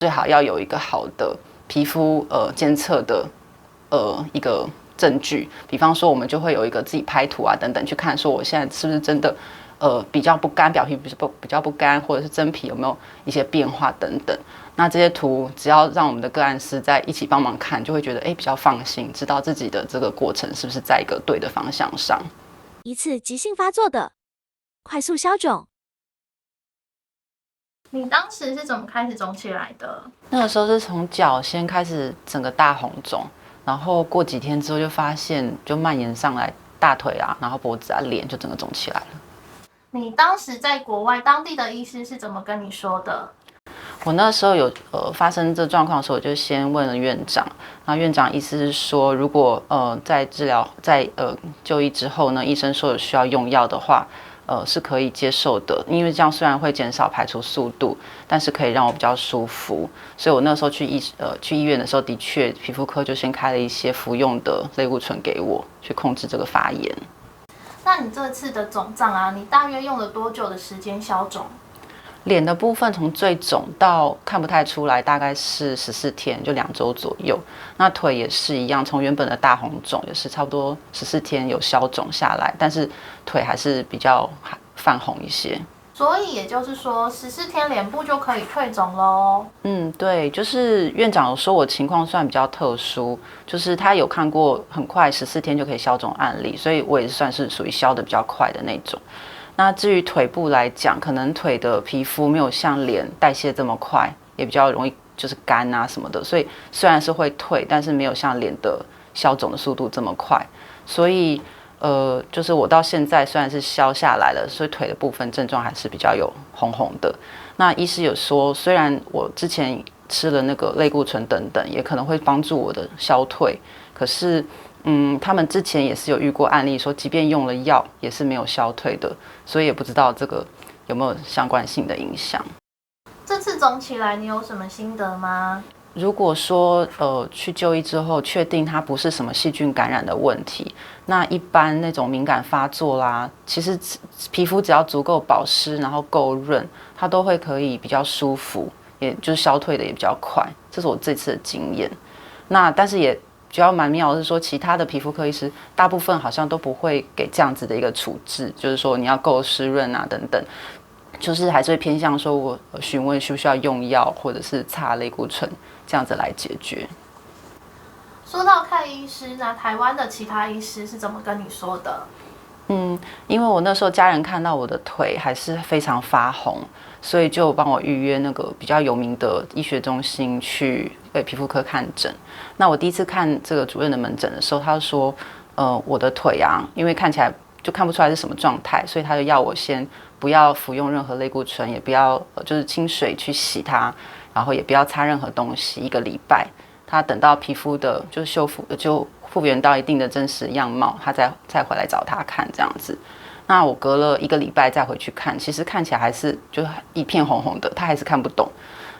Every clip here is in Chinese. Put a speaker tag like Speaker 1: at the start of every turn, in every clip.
Speaker 1: 最好要有一个好的皮肤监测的一个证据，比方说我们就会有一个自己拍图啊等等去看，说我现在是不是真的比较不干，表皮比较不干，或者是真皮有没有一些变化等等。那这些图只要让我们的个案师在一起帮忙看，就会觉得比较放心，知道自己的这个过程是不是在一个对的方向上。
Speaker 2: 一次急性发作的快速消肿。
Speaker 3: 你当时是怎么开始肿起来的？
Speaker 1: 那个时候是从脚先开始整个大红肿，然后过几天之后就发现就蔓延上来大腿啊，然后脖子啊、脸就整个肿起来了。
Speaker 3: 你当时在国外，当地的医师是怎么跟你说的？
Speaker 1: 我那时候有发生这状况的时候，我就先问了院长，然后院长意思是说，如果在就医之后呢，医生说有需要用药的话，是可以接受的，因为这样虽然会减少排出速度，但是可以让我比较舒服。所以我那时候去医院的时候，的确皮肤科就先开了一些服用的类固醇给我，去控制这个发炎。
Speaker 3: 那你这次的肿胀啊，你大约用了多久的时间消肿？
Speaker 1: 脸的部分从最肿到看不太出来，大概是14天，就2周左右。那腿也是一样，从原本的大红肿也是差不多14天有消肿下来，但是腿还是比较泛红一些。
Speaker 3: 所以也就是说，14天脸部就可以退肿喽。
Speaker 1: 对，就是院长有说我情况算比较特殊，就是他有看过很快14天就可以消肿案例，所以我也算是属于消的比较快的那种。那至于腿部来讲，可能腿的皮肤没有像脸代谢这么快，也比较容易就是干啊什么的，所以虽然是会退，但是没有像脸的消肿的速度这么快。所以就是我到现在虽然是消下来了，所以腿的部分症状还是比较有红红的。那医师有说，虽然我之前吃了那个类固醇等等，也可能会帮助我的消退，可是他们之前也是有遇过案例说，即便用了药也是没有消退的，所以也不知道这个有没有相关性的影响。
Speaker 3: 这次肿起来，你有什么心得吗？
Speaker 1: 如果说去就医之后确定它不是什么细菌感染的问题，那一般那种敏感发作啦，其实皮肤只要足够保湿，然后够润，它都会可以比较舒服，也就是消退的也比较快。这是我这次的经验。那但是也比较蛮妙的是说，其他的皮肤科医师大部分好像都不会给这样子的一个处置，就是说你要够湿润啊等等，就是还是会偏向说我询问需不需要用药或者是擦类固醇这样子来解决。
Speaker 3: 说到看医师，那台湾的其他医师是怎么跟你说的？
Speaker 1: 因为我那时候家人看到我的腿还是非常发红，所以就帮我预约那个比较有名的医学中心去皮肤科看诊。那我第一次看这个主任的门诊的时候，他说，我的腿啊，因为看起来就看不出来是什么状态，所以他就要我先不要服用任何类固醇，也不要就是清水去洗它，然后也不要擦任何东西1个礼拜。他等到皮肤的就修复就复原到一定的真实样貌，他再回来找他看这样子。那我隔了1个礼拜再回去看，其实看起来还是就一片红红的，他还是看不懂。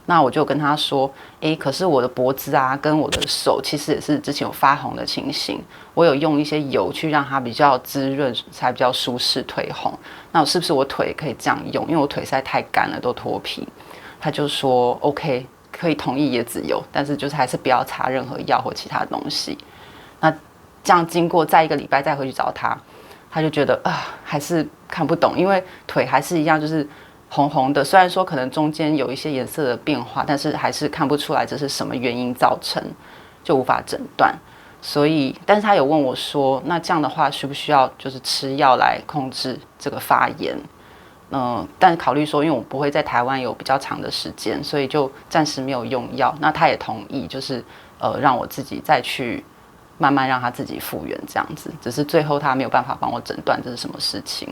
Speaker 1: 那我就跟他说，可是我的脖子啊跟我的手其实也是之前有发红的情形，我有用一些油去让它比较滋润，才比较舒适腿红。那是不是我腿可以这样用？因为我腿实在太干了，都脱皮。他就说 OK。可以同意椰子油，但是就是还是不要擦任何药或其他东西。那这样经过再1个礼拜再回去找他，他就觉得还是看不懂，因为腿还是一样就是红红的，虽然说可能中间有一些颜色的变化，但是还是看不出来这是什么原因造成，就无法诊断。所以，但是他有问我说，那这样的话需不需要就是吃药来控制这个发炎？但考虑说，因为我不会在台湾有比较长的时间，所以就暂时没有用药。那他也同意，就是让我自己再去慢慢让他自己复原这样子。只是最后他没有办法帮我诊断这是什么事情。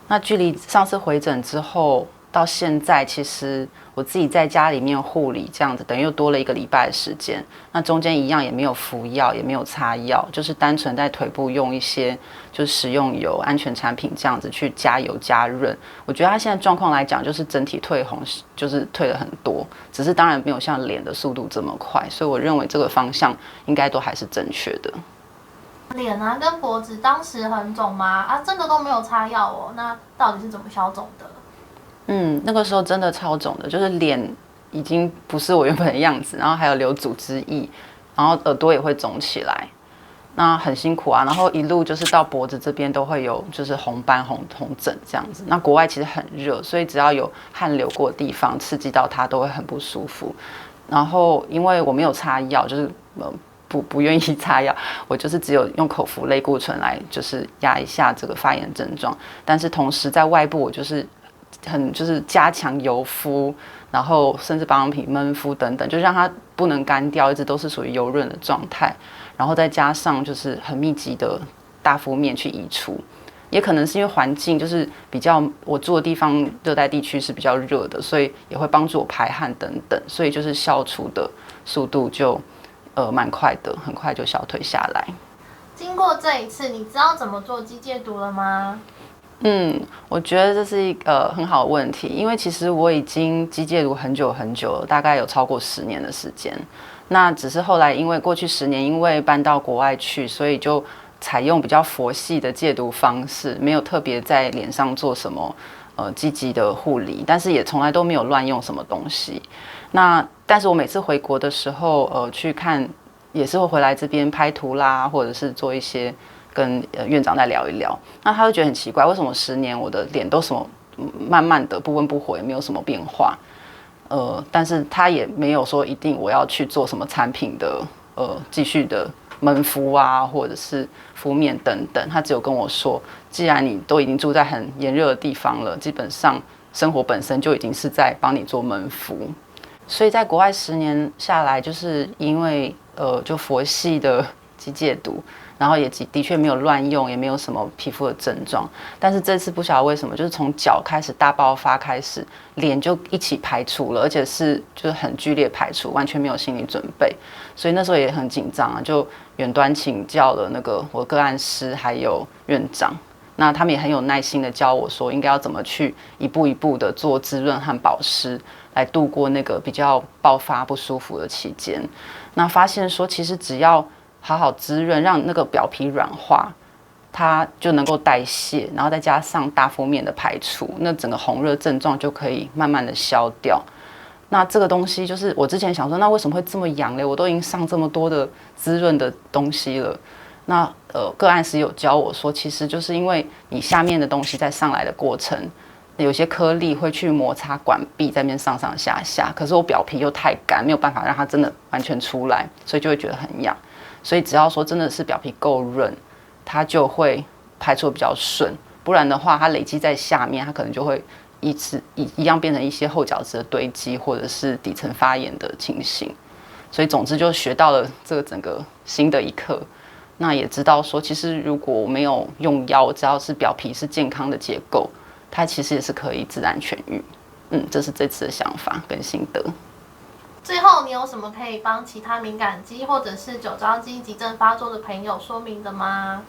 Speaker 1: 那距离上次回诊之后到现在，其实我自己在家里面护理这样子，等于又多了1个礼拜的时间。那中间一样也没有服药，也没有擦药，就是单纯在腿部用一些就是食用油、安全产品这样子去加油加润。我觉得他现在状况来讲，就是整体退红，就是退了很多，只是当然没有像脸的速度这么快，所以我认为这个方向应该都还是正确的。
Speaker 3: 脸啊跟脖子当时很肿吗？真的都没有擦药哦，那到底是怎么消肿的？
Speaker 1: 那个时候真的超肿的，就是脸已经不是我原本的样子，然后还有流组织液，然后耳朵也会肿起来，那很辛苦啊。然后一路就是到脖子这边都会有就是红斑、红疹这样子。那国外其实很热，所以只要有汗流过的地方刺激到它都会很不舒服。然后因为我没有擦药，就是不愿意擦药，我就是只有用口服类固醇来就是压一下这个发炎症状。但是同时在外部我就是加强油敷，然后甚至保养品闷敷等等，就让它不能干掉，一直都是属于油润的状态。然后再加上就是很密集的大敷面去移除。也可能是因为环境就是比较我住的地方热带地区是比较热的，所以也会帮助我排汗等等，所以就是消除的速度就蛮快的，很快就消退下来。
Speaker 3: 经过这一次，你知道怎么做肌戒毒了吗？
Speaker 1: 我觉得这是一个很好的问题，因为其实我已经肌戒毒很久很久了，大概有超过10年的时间。那只是后来因为过去10年因为搬到国外去，所以就采用比较佛系的戒毒方式，没有特别在脸上做什么积极的护理，但是也从来都没有乱用什么东西。但是我每次回国的时候，去看也是会回来这边拍图啦，或者是做一些跟院长再聊一聊。那他会觉得很奇怪，为什么10年我的脸都什么慢慢的不温不火，也没有什么变化。但是他也没有说一定我要去做什么产品的继续的闷敷啊，或者是敷面等等。他只有跟我说，既然你都已经住在很炎热的地方了，基本上生活本身就已经是在帮你做闷敷。所以在国外10年下来，就是因为就佛系的肌戒毒，然后也的确没有乱用，也没有什么皮肤的症状。但是这次不晓得为什么，就是从脚开始大爆发开始，脸就一起排除了，而且是就是很剧烈排除，完全没有心理准备。所以那时候也很紧张啊，就远端请教了那个我个案师还有院长。那他们也很有耐心的教我说，应该要怎么去一步一步的做滋润和保湿，来度过那个比较爆发不舒服的期间。那发现说，其实只要好好滋润，让那个表皮软化，它就能够代谢，然后再加上大敷面的排除，那整个红热症状就可以慢慢的消掉。那这个东西就是我之前想说，那为什么会这么痒嘞？我都已经上这么多的滋润的东西了。那个案师有教我说，其实就是因为你下面的东西在上来的过程，有些颗粒会去摩擦管壁，在那边上上下下。可是我表皮又太干，没有办法让它真的完全出来，所以就会觉得很痒。所以只要说真的是表皮够润，它就会排出的比较顺。不然的话，它累积在下面，它可能就会一样变成一些后角质的堆积，或者是底层发炎的情形。所以总之就学到了这个整个新的一课。那也知道说，其实如果我没有用药，只要是表皮是健康的结构，它其实也是可以自然痊愈。这是这次的想法跟心得。
Speaker 3: 最后，你有什么可以帮其他敏感肌或者是酒糟肌急症发作的朋友说明的吗？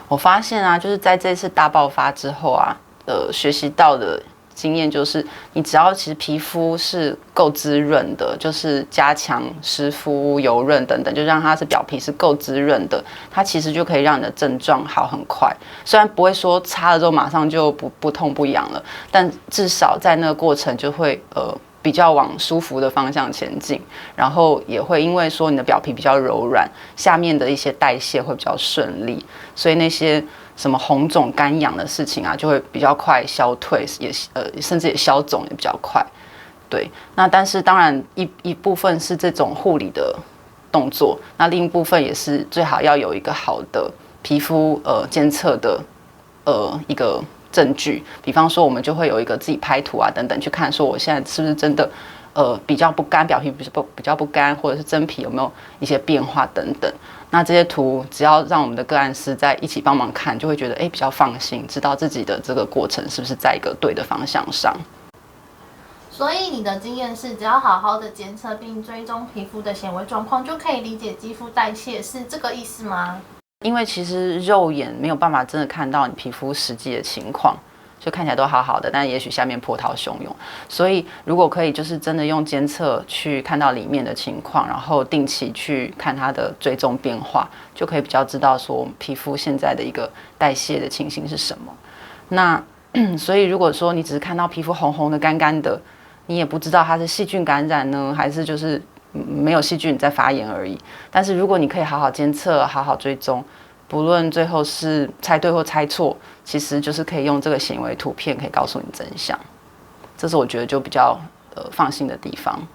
Speaker 1: 我发现啊，就是在这次大爆发之后啊，学习到的经验就是，你只要其实皮肤是够滋润的，就是加强湿敷、油润等等，就让它是表皮是够滋润的，它其实就可以让你的症状好很快。虽然不会说擦了之后马上就不痛不痒了，但至少在那个过程就会比较往舒服的方向前进，然后也会因为说你的表皮比较柔软，下面的一些代谢会比较顺利，所以那些什么红肿干痒的事情啊，就会比较快消退，甚至也消肿也比较快。对，那但是当然一部分是这种护理的动作，那另一部分也是最好要有一个好的皮肤监测的一个证据。比方说我们就会有一个自己拍图啊等等去看，说我现在是不是真的比较不干，表皮比较不干，或者是真皮有没有一些变化等等。那这些图只要让我们的个案师在一起帮忙看，就会觉得比较放心，知道自己的这个过程是不是在一个对的方向上。
Speaker 3: 所以你的经验是，只要好好的监测并追踪皮肤的显微状况，就可以理解肌肤代谢，是这个意思吗？
Speaker 1: 因为其实肉眼没有办法真的看到你皮肤实际的情况，就看起来都好好的，但也许下面波涛汹涌。所以如果可以就是真的用监测去看到里面的情况，然后定期去看它的追踪变化，就可以比较知道说皮肤现在的一个代谢的情形是什么。那所以如果说你只是看到皮肤红红的干干的，你也不知道它是细菌感染呢，还是就是没有细菌在发炎而已。但是如果你可以好好监测，好好追踪，不论最后是猜对或猜错，其实就是可以用这个显微图片可以告诉你真相。这是我觉得就比较放心的地方。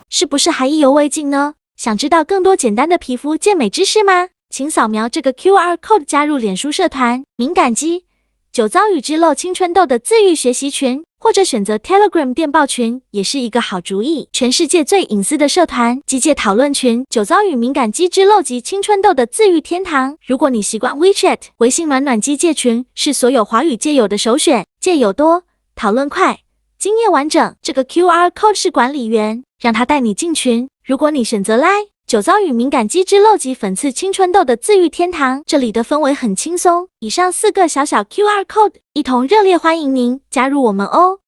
Speaker 2: 是不是还意犹未尽呢？想知道更多简单的皮肤健美知识吗？请扫描这个 QR code 加入脸书社团敏感肌酒糟与脂漏青春痘的自愈学习群，或者选择 Telegram 电报群也是一个好主意。全世界最隐私的社团机界讨论群，酒糟与敏感肌脂漏及青春痘的自愈天堂。如果你习惯 WeChat， 微信暖暖机界群是所有华语界友的首选，界友多，讨论快，经验完整。这个 QR code 是管理员，让他带你进群。如果你选择 Line，酒糟与敏感肌脂漏及粉刺青春痘的自愈天堂，这里的氛围很轻松。以上4个小小 QR code， 一同热烈欢迎您加入我们哦！